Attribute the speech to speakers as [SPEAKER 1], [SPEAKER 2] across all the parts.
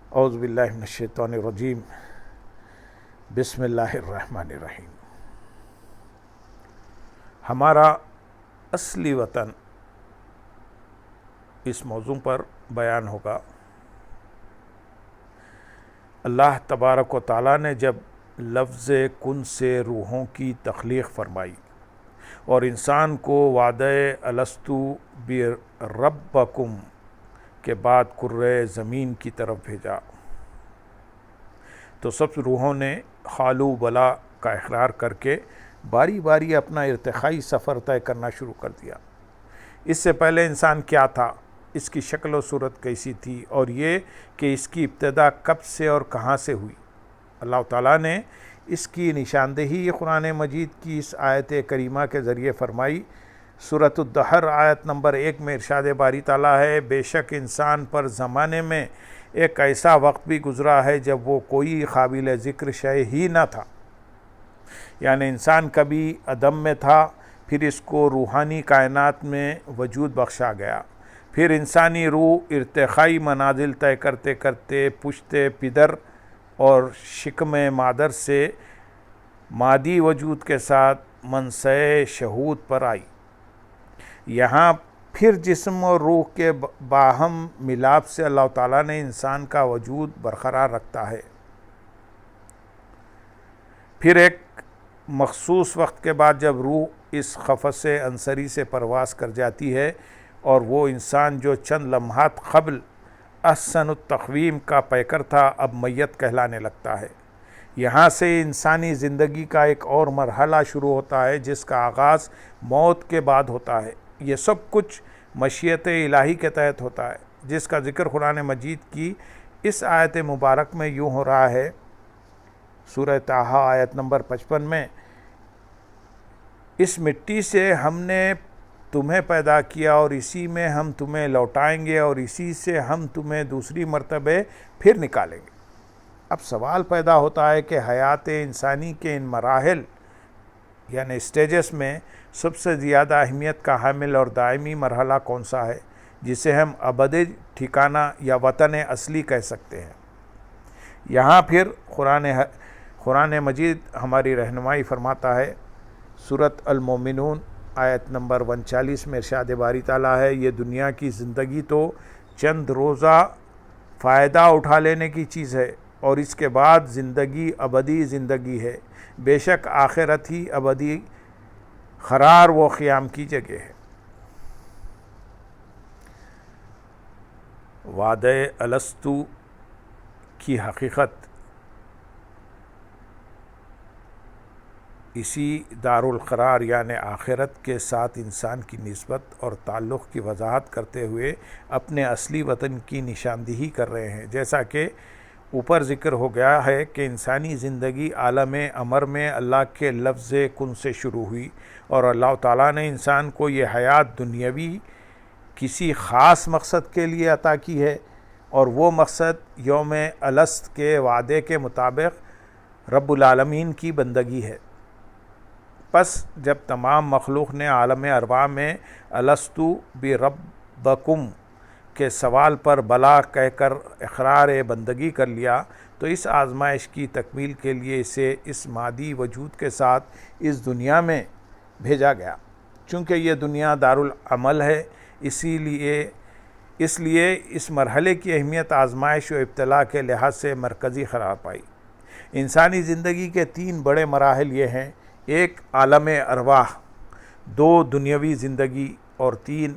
[SPEAKER 1] اعوذ باللہ من الشیطان الرجیم بسم اللہ الرحمن الرحیم۔ ہمارا اصلی وطن اس موضوع پر بیان ہوگا۔ اللہ تبارک و تعالیٰ نے جب لفظ کن سے روحوں کی تخلیق فرمائی اور انسان کو وعدہ الستو بربکم کے بعد کرۂ زمین کی طرف بھیجا تو سب روحوں نے خالو بلا کا اقرار کر کے باری باری اپنا ارتقائی سفر طے کرنا شروع کر دیا۔ اس سے پہلے انسان کیا تھا، اس کی شکل و صورت کیسی تھی، اور یہ کہ اس کی ابتدا کب سے اور کہاں سے ہوئی۔ اللہ تعالیٰ نے اس کی نشاندہی قرآن مجید کی اس آیت کریمہ کے ذریعے فرمائی۔ سورۃ الدہر آیت نمبر 1 میں ارشاد باری تعالیٰ ہے، بے شک انسان پر زمانے میں ایک ایسا وقت بھی گزرا ہے جب وہ کوئی قابل ذکر شے ہی نہ تھا، یعنی انسان کبھی عدم میں تھا، پھر اس کو روحانی کائنات میں وجود بخشا گیا، پھر انسانی روح ارتقائی منازل طے کرتے کرتے پشت پدر اور شکم مادر سے مادی وجود کے ساتھ منصع شہود پر آئی۔ یہاں پھر جسم اور روح کے باہم ملاپ سے اللہ تعالیٰ نے انسان کا وجود برقرار رکھتا ہے۔ پھر ایک مخصوص وقت کے بعد جب روح اس قفس عنصری سے پرواز کر جاتی ہے اور وہ انسان جو چند لمحات قبل احسن التقویم کا پیکر تھا اب میت کہلانے لگتا ہے۔ یہاں سے انسانی زندگی کا ایک اور مرحلہ شروع ہوتا ہے جس کا آغاز موت کے بعد ہوتا ہے۔ یہ سب کچھ مشیت الہی کے تحت ہوتا ہے، جس کا ذکر قرآن مجید کی اس آیت مبارک میں یوں ہو رہا ہے۔ سورہ طٰہٰ آیت نمبر 55 میں، اس مٹی سے ہم نے تمہیں پیدا کیا اور اسی میں ہم تمہیں لوٹائیں گے اور اسی سے ہم تمہیں دوسری مرتبہ پھر نکالیں گے۔ اب سوال پیدا ہوتا ہے کہ حیات انسانی کے ان مراحل یعنی اسٹیجز میں سب سے زیادہ اہمیت کا حامل اور دائمی مرحلہ کون سا ہے، جسے ہم ابدی ٹھکانہ یا وطن اصلی کہہ سکتے ہیں۔ یہاں پھر قرآن مجید ہماری رہنمائی فرماتا ہے۔ سورۃ المومنون آیت نمبر 39 میں ارشاد باری تعالیٰ ہے، یہ دنیا کی زندگی تو چند روزہ فائدہ اٹھا لینے کی چیز ہے اور اس کے بعد زندگی ابدی زندگی ہے، بے شک آخرت ہی ابدی قرار و قیام کی جگہ ہے۔ وعدہ الستو کی حقیقت اسی دارالقرار یعنی آخرت کے ساتھ انسان کی نسبت اور تعلق کی وضاحت کرتے ہوئے اپنے اصلی وطن کی نشاندہی کر رہے ہیں۔ جیسا کہ اوپر ذکر ہو گیا ہے کہ انسانی زندگی عالم امر میں اللہ کے لفظ کن سے شروع ہوئی اور اللہ تعالیٰ نے انسان کو یہ حیات دنیاوی کسی خاص مقصد کے لیے عطا کی ہے، اور وہ مقصد یوم الست کے وعدے کے مطابق رب العالمین کی بندگی ہے۔ پس جب تمام مخلوق نے عالم ارواح میں الستو بربکم کے سوال پر بلا کہہ کر اقرار بندگی کر لیا تو اس آزمائش کی تکمیل کے لیے اسے اس مادی وجود کے ساتھ اس دنیا میں بھیجا گیا۔ چونکہ یہ دنیا دارالعمل ہے، اس لیے اس مرحلے کی اہمیت آزمائش و ابتلا کے لحاظ سے مرکزی قرار پائی۔ انسانی زندگی کے 3 بڑے مراحل یہ ہیں: 1 عالم ارواح، 2 دنیاوی زندگی اور 3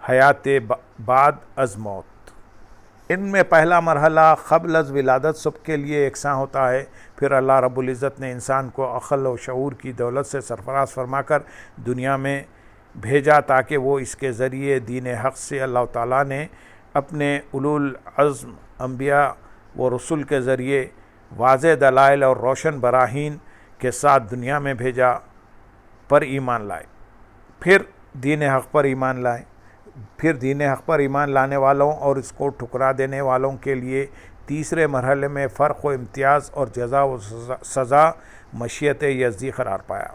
[SPEAKER 1] حیات بعد از موت۔ ان میں پہلا مرحلہ قبل از ولادت سب کے لیے یکساں ہوتا ہے۔ پھر اللہ رب العزت نے انسان کو عقل و شعور کی دولت سے سرفراز فرما کر دنیا میں بھیجا تاکہ وہ اس کے ذریعے دین حق سے اللہ تعالیٰ نے اپنے اولوالعزم انبیاء و رسول کے ذریعے واضح دلائل اور روشن براہین کے ساتھ دنیا میں بھیجا پر ایمان لائے، پھر دین حق پر ایمان لائے، پھر دین حق پر ایمان لانے والوں اور اس کو ٹھکرا دینے والوں کے لیے تیسرے مرحلے میں فرق و امتیاز اور جزا و سزا مشیت یزدی قرار پایا۔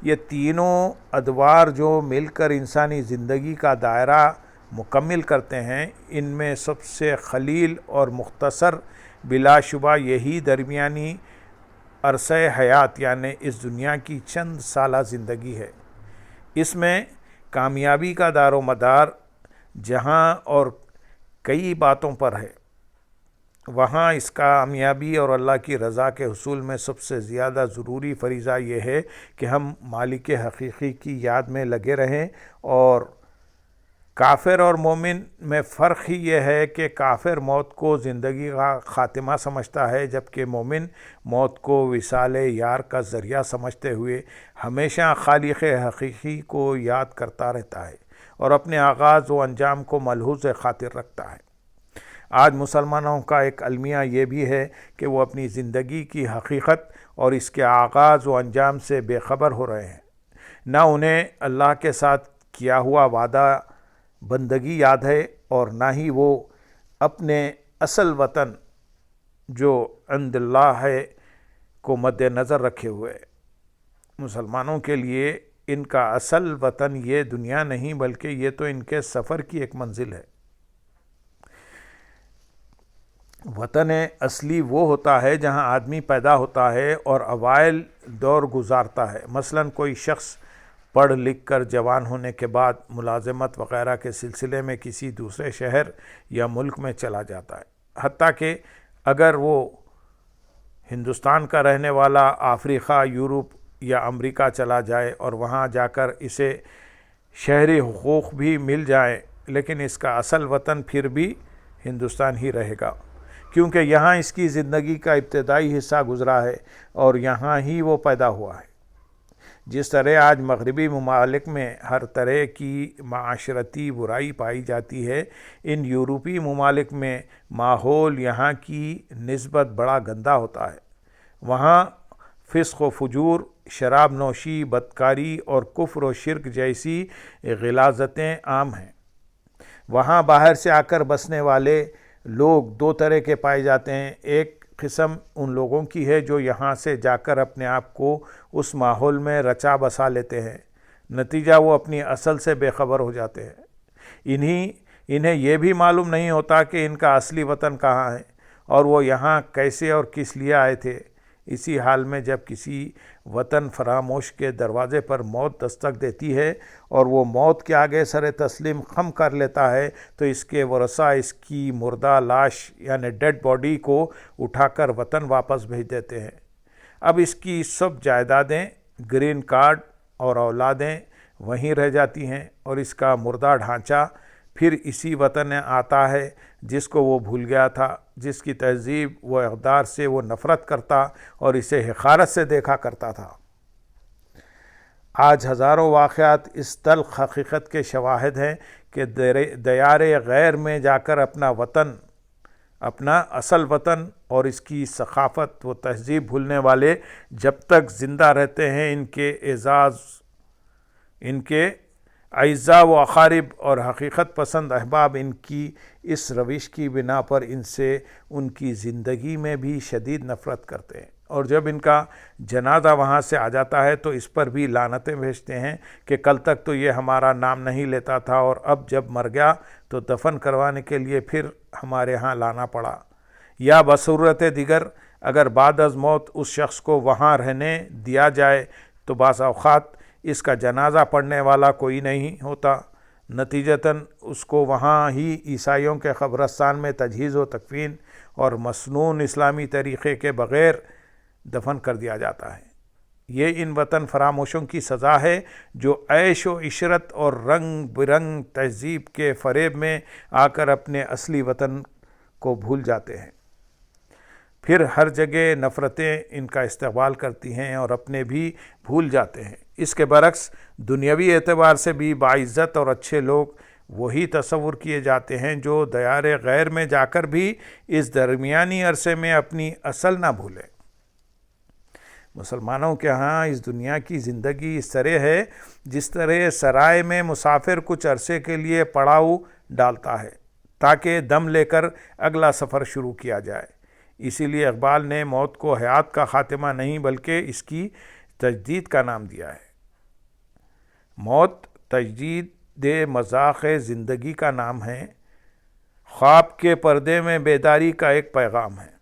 [SPEAKER 1] یہ تینوں ادوار جو مل کر انسانی زندگی کا دائرہ مکمل کرتے ہیں، ان میں سب سے خلیل اور مختصر بلا شبہ یہی درمیانی عرصہ حیات یعنی اس دنیا کی چند سالہ زندگی ہے۔ اس میں کامیابی کا دار و مدار جہاں اور کئی باتوں پر ہے، وہاں اس کامیابی اور اللہ کی رضا کے حصول میں سب سے زیادہ ضروری فریضہ یہ ہے کہ ہم مالک حقیقی کی یاد میں لگے رہیں۔ اور کافر اور مومن میں فرق ہی یہ ہے کہ کافر موت کو زندگی کا خاتمہ سمجھتا ہے، جبکہ مومن موت کو وصال یار کا ذریعہ سمجھتے ہوئے ہمیشہ خالق حقیقی کو یاد کرتا رہتا ہے اور اپنے آغاز و انجام کو ملحوظ خاطر رکھتا ہے۔ آج مسلمانوں کا ایک المیہ یہ بھی ہے کہ وہ اپنی زندگی کی حقیقت اور اس کے آغاز و انجام سے بے خبر ہو رہے ہیں۔ نہ انہیں اللہ کے ساتھ کیا ہوا وعدہ بندگی یاد ہے اور نہ ہی وہ اپنے اصل وطن جو عند اللہ ہے کو مد نظر رکھے ہوئے۔ مسلمانوں کے لیے ان کا اصل وطن یہ دنیا نہیں بلکہ یہ تو ان کے سفر کی ایک منزل ہے۔ وطن اصلی وہ ہوتا ہے جہاں آدمی پیدا ہوتا ہے اور اوائل دور گزارتا ہے۔ مثلاً کوئی شخص پڑھ لکھ کر جوان ہونے کے بعد ملازمت وغیرہ کے سلسلے میں کسی دوسرے شہر یا ملک میں چلا جاتا ہے، حتیٰ کہ اگر وہ ہندوستان کا رہنے والا افریقہ، یورپ یا امریکہ چلا جائے اور وہاں جا کر اسے شہری حقوق بھی مل جائیں، لیکن اس کا اصل وطن پھر بھی ہندوستان ہی رہے گا، کیونکہ یہاں اس کی زندگی کا ابتدائی حصہ گزرا ہے اور یہاں ہی وہ پیدا ہوا ہے۔ جس طرح آج مغربی ممالک میں ہر طرح کی معاشرتی برائی پائی جاتی ہے، ان یورپی ممالک میں ماحول یہاں کی نسبت بڑا گندا ہوتا ہے۔ وہاں فسق و فجور، شراب نوشی، بدکاری اور کفر و شرک جیسی غلاظتیں عام ہیں۔ وہاں باہر سے آ کر بسنے والے لوگ دو طرح کے پائے جاتے ہیں۔ ایک قسم ان لوگوں کی ہے جو یہاں سے جا کر اپنے آپ کو اس ماحول میں رچا بسا لیتے ہیں، نتیجہ وہ اپنی اصل سے بے خبر ہو جاتے ہیں۔ انہیں یہ بھی معلوم نہیں ہوتا کہ ان کا اصلی وطن کہاں ہے اور وہ یہاں کیسے اور کس لیے آئے تھے۔ اسی حال میں جب کسی وطن فراموش کے دروازے پر موت دستک دیتی ہے اور وہ موت کے آگے سر تسلیم خم کر لیتا ہے تو اس کے ورثاء اس کی مردہ لاش یعنی ڈیڈ باڈی کو اٹھا کر وطن واپس بھیج دیتے ہیں۔ اب اس کی سب جائیدادیں، گرین کارڈ اور اولادیں وہیں رہ جاتی ہیں اور اس کا مردہ ڈھانچہ پھر اسی وطن آتا ہے جس کو وہ بھول گیا تھا، جس کی تہذیب و اقدار سے وہ نفرت کرتا اور اسے حقارت سے دیکھا کرتا تھا۔ آج ہزاروں واقعات اس تلخ حقیقت کے شواہد ہیں کہ دیار غیر میں جا کر اپنا اصل وطن اور اس کی ثقافت و تہذیب بھولنے والے جب تک زندہ رہتے ہیں، ان کے اعزاء و اقارب اور حقیقت پسند احباب ان کی اس روش کی بنا پر ان سے ان کی زندگی میں بھی شدید نفرت کرتے ہیں، اور جب ان کا جنازہ وہاں سے آ جاتا ہے تو اس پر بھی لعنتیں بھیجتے ہیں کہ کل تک تو یہ ہمارا نام نہیں لیتا تھا اور اب جب مر گیا تو دفن کروانے کے لیے پھر ہمارے ہاں لانا پڑا۔ یا بصورت دیگر اگر بعد از موت اس شخص کو وہاں رہنے دیا جائے تو بعض اوقات اس کا جنازہ پڑھنے والا کوئی نہیں ہوتا، نتیجتاً اس کو وہاں ہی عیسائیوں کے قبرستان میں تجہیز و تکفین اور مسنون اسلامی طریقے کے بغیر دفن کر دیا جاتا ہے۔ یہ ان وطن فراموشوں کی سزا ہے جو عیش و عشرت اور رنگ برنگ تہذیب کے فریب میں آ کر اپنے اصلی وطن کو بھول جاتے ہیں۔ پھر ہر جگہ نفرتیں ان کا استقبال کرتی ہیں اور اپنے بھی بھول جاتے ہیں۔ اس کے برعکس دنیاوی اعتبار سے بھی باعزت اور اچھے لوگ وہی تصور کیے جاتے ہیں جو دیار غیر میں جا کر بھی اس درمیانی عرصے میں اپنی اصل نہ بھولیں۔ مسلمانوں کے ہاں اس دنیا کی زندگی اس طرح ہے جس طرح سرائے میں مسافر کچھ عرصے کے لیے پڑاؤ ڈالتا ہے تاکہ دم لے کر اگلا سفر شروع کیا جائے۔ اسی لیے اقبال نے موت کو حیات کا خاتمہ نہیں بلکہ اس کی تجدید کا نام دیا ہے۔ موت تجدید مذاق زندگی کا نام ہے، خواب کے پردے میں بیداری کا ایک پیغام ہے۔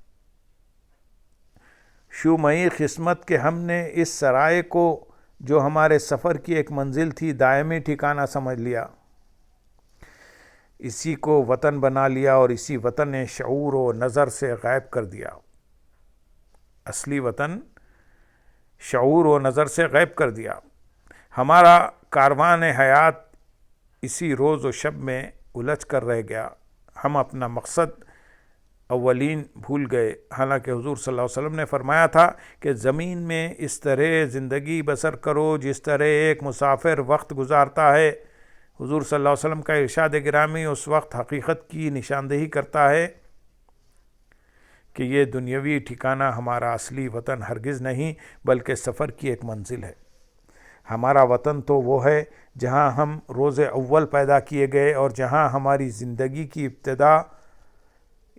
[SPEAKER 1] شومئی قسمت کہ ہم نے اس سرائے کو جو ہمارے سفر کی ایک منزل تھی دائمی ٹھکانہ سمجھ لیا، اسی کو وطن بنا لیا اور اسی وطن نے شعور و نظر سے غائب کر دیا۔ اصلی وطن شعور و نظر سے غائب کر دیا۔ ہمارا کاروان حیات اسی روز و شب میں الجھ کر رہ گیا۔ ہم اپنا مقصد اولین بھول گئے، حالانکہ حضور صلی اللہ علیہ وسلم نے فرمایا تھا کہ زمین میں اس طرح زندگی بسر کرو جس طرح ایک مسافر وقت گزارتا ہے۔ حضور صلی اللہ علیہ وسلم کا ارشاد گرامی اس وقت حقیقت کی نشاندہی کرتا ہے کہ یہ دنیاوی ٹھکانہ ہمارا اصلی وطن ہرگز نہیں بلکہ سفر کی ایک منزل ہے۔ ہمارا وطن تو وہ ہے جہاں ہم روز اول پیدا کیے گئے اور جہاں ہماری زندگی کی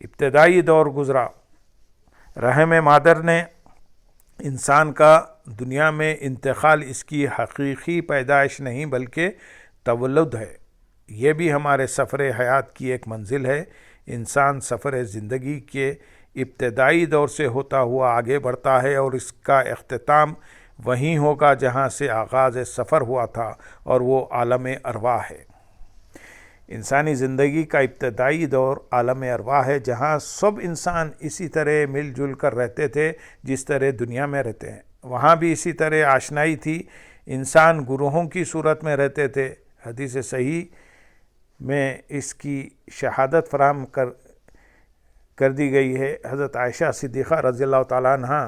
[SPEAKER 1] ابتدائی دور گزرا۔ رحم مادر نے انسان کا دنیا میں انتقال اس کی حقیقی پیدائش نہیں بلکہ تولد ہے۔ یہ بھی ہمارے سفر حیات کی ایک منزل ہے۔ انسان سفر زندگی کے ابتدائی دور سے ہوتا ہوا آگے بڑھتا ہے اور اس کا اختتام وہیں ہوگا جہاں سے آغاز سفر ہوا تھا، اور وہ عالم ارواح ہے۔ انسانی زندگی کا ابتدائی دور عالم ارواح ہے، جہاں سب انسان اسی طرح مل جل کر رہتے تھے جس طرح دنیا میں رہتے ہیں۔ وہاں بھی اسی طرح آشنائی تھی، انسان گروہوں کی صورت میں رہتے تھے۔ حدیث صحیح میں اس کی شہادت فراہم کر دی گئی ہے۔ حضرت عائشہ صدیقہ رضی اللہ تعالیٰ عنہ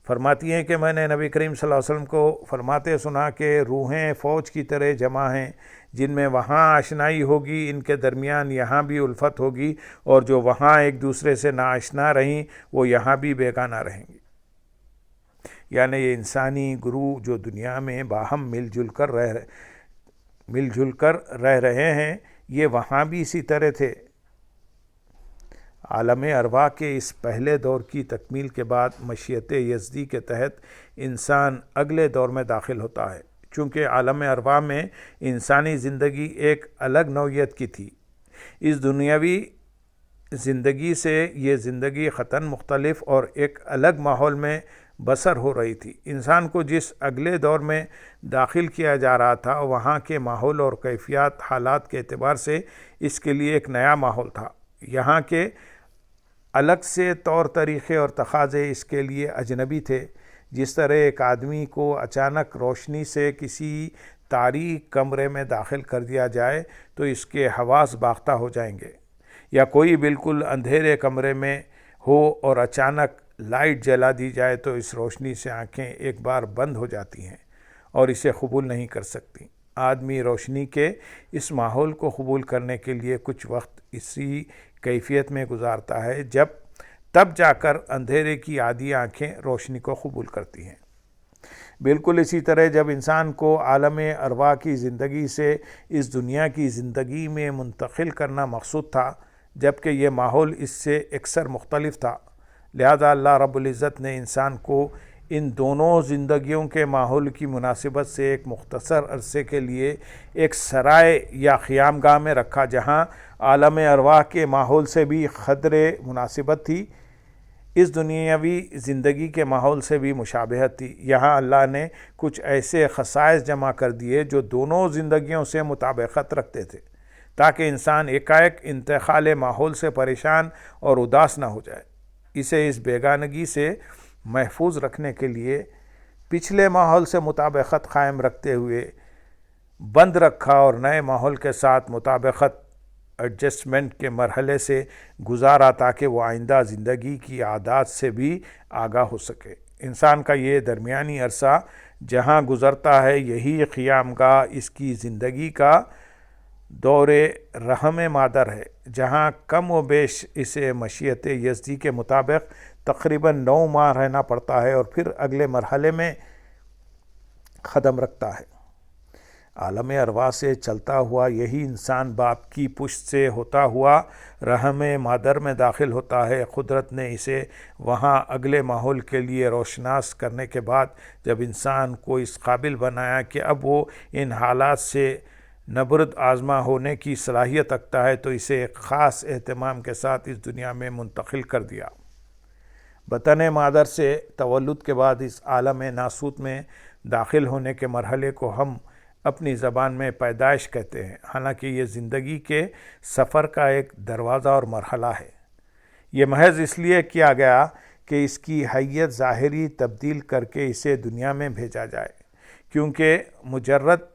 [SPEAKER 1] فرماتی ہیں کہ میں نے نبی کریم صلی اللہ علیہ وسلم کو فرماتے سنا کہ روحیں فوج کی طرح جمع ہیں، جن میں وہاں آشنائی ہوگی ان کے درمیان یہاں بھی الفت ہوگی، اور جو وہاں ایک دوسرے سے ناآشنا رہیں وہ یہاں بھی بیگانہ رہیں گی۔ یعنی یہ انسانی گروہ جو دنیا میں باہم مل جل کر رہ رہے ہیں، یہ وہاں بھی اسی طرح تھے۔ عالم ارواح کے اس پہلے دور کی تکمیل کے بعد مشیت یزدی کے تحت انسان اگلے دور میں داخل ہوتا ہے۔ چونکہ عالم ارواح میں انسانی زندگی ایک الگ نوعیت کی تھی، اس دنیاوی زندگی سے یہ زندگی قطعاً مختلف اور ایک الگ ماحول میں بسر ہو رہی تھی۔ انسان کو جس اگلے دور میں داخل کیا جا رہا تھا وہاں کے ماحول اور کیفیات حالات کے اعتبار سے اس کے لیے ایک نیا ماحول تھا۔ یہاں کے الگ سے طور طریقے اور تقاضے اس کے لیے اجنبی تھے۔ جس طرح ایک آدمی کو اچانک روشنی سے کسی تاریک کمرے میں داخل کر دیا جائے تو اس کے حواس باختہ ہو جائیں گے، یا کوئی بالکل اندھیرے کمرے میں ہو اور اچانک لائٹ جلا دی جائے تو اس روشنی سے آنکھیں ایک بار بند ہو جاتی ہیں اور اسے قبول نہیں کر سکتی۔ آدمی روشنی کے اس ماحول کو قبول کرنے کے لیے کچھ وقت اسی کیفیت میں گزارتا ہے، تب جا کر اندھیرے کی عادی آنکھیں روشنی کو قبول کرتی ہیں۔ بالکل اسی طرح جب انسان کو عالم ارواح کی زندگی سے اس دنیا کی زندگی میں منتقل کرنا مقصود تھا، جبکہ یہ ماحول اس سے اکثر مختلف تھا، لہذا اللہ رب العزت نے انسان کو ان دونوں زندگیوں کے ماحول کی مناسبت سے ایک مختصر عرصے کے لیے ایک سرائے یا خیام گاہ میں رکھا، جہاں عالم ارواح کے ماحول سے بھی قدر مناسبت تھی، اس دنیاوی زندگی کے ماحول سے بھی مشابہت تھی۔ یہاں اللہ نے کچھ ایسے خصائص جمع کر دیے جو دونوں زندگیوں سے مطابقت رکھتے تھے، تاکہ انسان ایک انتقال ماحول سے پریشان اور اداس نہ ہو جائے۔ اسے اس بیگانگی سے محفوظ رکھنے کے لیے پچھلے ماحول سے مطابقت قائم رکھتے ہوئے بند رکھا اور نئے ماحول کے ساتھ مطابقت ایڈجسٹمنٹ کے مرحلے سے گزارا، تاکہ وہ آئندہ زندگی کی عادات سے بھی آگاہ ہو سکے۔ انسان کا یہ درمیانی عرصہ جہاں گزرتا ہے، یہی قیام گاہ اس کی زندگی کا دور رحم مادر ہے، جہاں کم و بیش اسے مشیت یزدی کے مطابق تقریباً 9 ماہ رہنا پڑتا ہے اور پھر اگلے مرحلے میں قدم رکھتا ہے۔ عالم ارواح سے چلتا ہوا یہی انسان باپ کی پشت سے ہوتا ہوا رحم مادر میں داخل ہوتا ہے۔ قدرت نے اسے وہاں اگلے ماحول کے لیے روشناس کرنے کے بعد جب انسان کو اس قابل بنایا کہ اب وہ ان حالات سے نبرد آزما ہونے کی صلاحیت رکھتا ہے تو اسے ایک خاص اہتمام کے ساتھ اس دنیا میں منتقل کر دیا۔ بطن مادر سے تولد کے بعد اس عالم ناسوت میں داخل ہونے کے مرحلے کو ہم اپنی زبان میں پیدائش کہتے ہیں، حالانکہ یہ زندگی کے سفر کا ایک دروازہ اور مرحلہ ہے۔ یہ محض اس لیے کیا گیا کہ اس کی حیت ظاہری تبدیل کر کے اسے دنیا میں بھیجا جائے، کیونکہ مجرد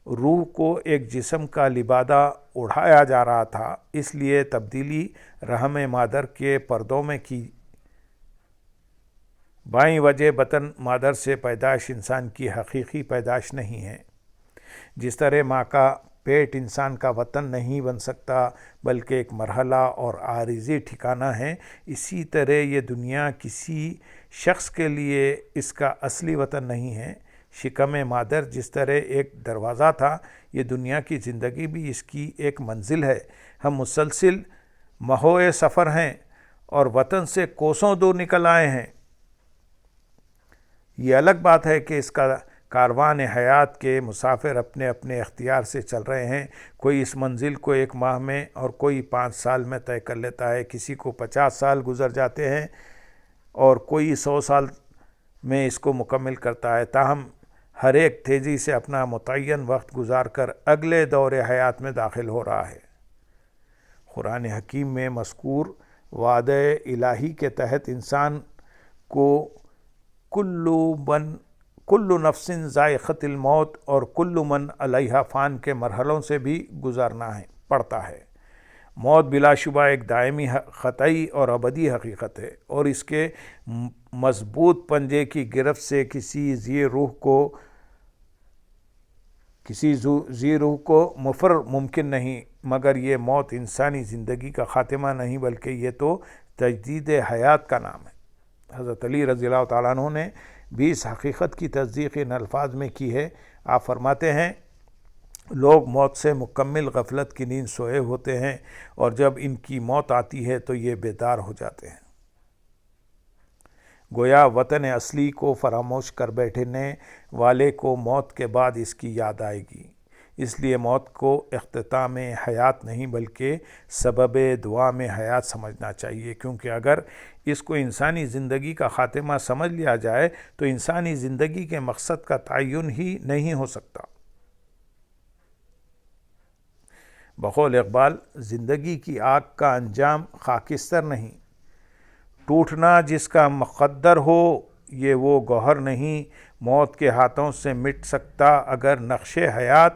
[SPEAKER 1] روح کو ایک جسم کا لبادہ اڑھایا جا رہا تھا، اس لیے تبدیلی رحم مادر کے پردوں میں کی۔ بائیں وجہ بطن مادر سے پیدائش انسان کی حقیقی پیدائش نہیں ہے۔ جس طرح ماں کا پیٹ انسان کا وطن نہیں بن سکتا بلکہ ایک مرحلہ اور عارضی ٹھکانہ ہے، اسی طرح یہ دنیا کسی شخص کے لیے اس کا اصلی وطن نہیں ہے۔ شکم مادر جس طرح ایک دروازہ تھا، یہ دنیا کی زندگی بھی اس کی ایک منزل ہے۔ ہم مسلسل مہوئے سفر ہیں اور وطن سے کوسوں دور نکل آئے ہیں۔ یہ الگ بات ہے کہ اس کا کاروان حیات کے مسافر اپنے اپنے اختیار سے چل رہے ہیں۔ کوئی اس منزل کو 1 ماہ میں اور کوئی 5 سال میں طے کر لیتا ہے، کسی کو 50 سال گزر جاتے ہیں اور کوئی 100 سال میں اس کو مکمل کرتا ہے۔ تاہم ہر ایک تیزی سے اپنا متعین وقت گزار کر اگلے دور حیات میں داخل ہو رہا ہے۔ قرآن حکیم میں مذکور وعدہ الہی کے تحت انسان کو کل نفس ذائقۃ الموت اور کل من علیہا فان کے مرحلوں سے بھی گزرنا پڑتا ہے۔ موت بلا شبہ ایک دائمی قطعی اور ابدی حقیقت ہے، اور اس کے مضبوط پنجے کی گرفت سے کسی ذی روح کو مفر ممکن نہیں، مگر یہ موت انسانی زندگی کا خاتمہ نہیں بلکہ یہ تو تجدید حیات کا نام ہے۔ حضرت علی رضی اللہ تعالیٰ عنہ نے بھی اس حقیقت کی تصدیق ان الفاظ میں کی ہے۔ آپ فرماتے ہیں، لوگ موت سے مکمل غفلت کی نیند سوئے ہوتے ہیں، اور جب ان کی موت آتی ہے تو یہ بیدار ہو جاتے ہیں۔ گویا وطن اصلی کو فراموش کر بیٹھنے والے کو موت کے بعد اس کی یاد آئے گی۔ اس لیے موت کو اختتام حیات نہیں بلکہ سبب دعا میں حیات سمجھنا چاہیے، کیونکہ اگر اس کو انسانی زندگی کا خاتمہ سمجھ لیا جائے تو انسانی زندگی کے مقصد کا تعین ہی نہیں ہو سکتا۔ بقول اقبال، زندگی کی آگ کا انجام خاکستر نہیں، ٹوٹنا جس کا مقدر ہو یہ وہ گوہر نہیں، موت کے ہاتھوں سے مٹ سکتا اگر نقش حیات،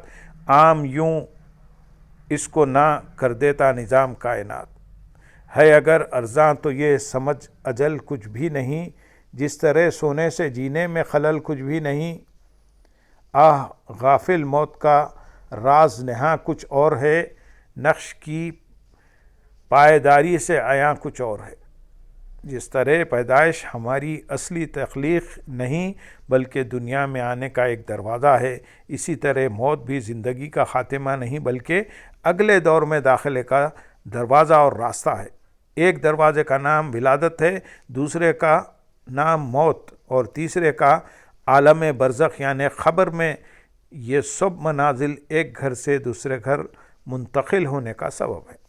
[SPEAKER 1] عام یوں اس کو نہ کر دیتا نظام کائنات۔ ہے اگر ارزاں تو یہ سمجھ اجل کچھ بھی نہیں، جس طرح سونے سے جینے میں خلل کچھ بھی نہیں۔ آہ غافل موت کا راز نہاں کچھ اور ہے، نقش کی پائیداری سے عیاں کچھ اور ہے۔ جس طرح پیدائش ہماری اصلی تخلیق نہیں بلکہ دنیا میں آنے کا ایک دروازہ ہے، اسی طرح موت بھی زندگی کا خاتمہ نہیں بلکہ اگلے دور میں داخلے کا دروازہ اور راستہ ہے۔ ایک دروازے کا نام ولادت ہے، دوسرے کا نام موت، اور تیسرے کا عالم برزخ یعنی قبر میں۔ یہ سب منازل ایک گھر سے دوسرے گھر منتقل ہونے کا سبب ہے۔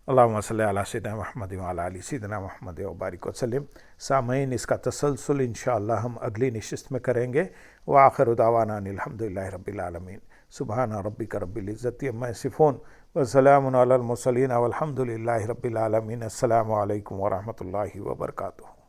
[SPEAKER 1] اللہم صلی علی سیدنا محمد وعلی آل سیدنا محمد وبارک وسلم۔ سامعین، اس کا تسلسل انشاءاللہ ہم اگلی نشست میں کریں گے۔ وآخر دعوانا ان الحمدللہ رب العالمین۔ سبحان ربک رب العزت عما یصفون وسلام علی المرسلین والحمدللہ رب العالمین۔ السلام علیکم ورحمۃ اللہ وبرکاتہ۔